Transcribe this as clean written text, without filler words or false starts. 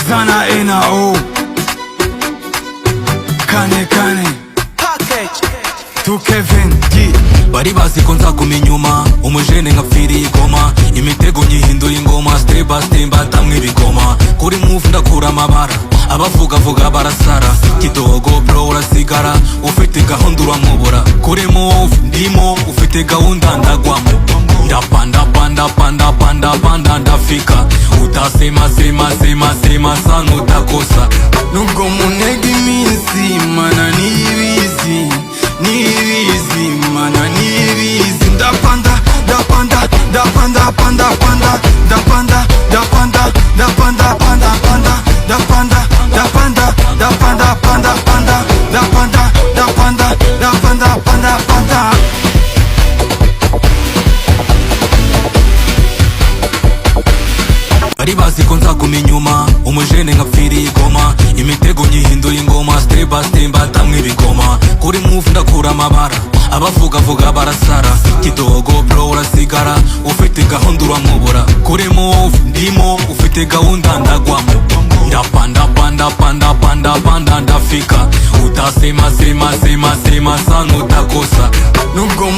Zana NAO Kane Kane Tu Kevin D. Bari bazi ko nzakuma inyuma, umujene nkapfiriye igoma, imitego nyihindura ingoma, step by step batamwe ibigoma, kuri move ndakura amabara, abavugavuga barasara, kidogo bro urasigara, ufite gahunda uramubura, kuri move ndimo, ufite gahunda ndagwamo, ndapanda ndafika, utasema sema sana utakosa. Nubwo munega iminsi mana nibizi mana nibizi, ndapanda Bari bazi ko nzakuma inyuma, umujene nkapfiriye igoma, imitego nyihindura ingoma, step by step batamwe ibigoma, kuri move ndakura amabara, abavugavuga barasara, kidogo bro urasigara, ufite gahunda uramubura, kuri move ndimo, ufite gahunda ndagwamo, ndapanda ndafika, utasema sema sana utakosa. Nubwo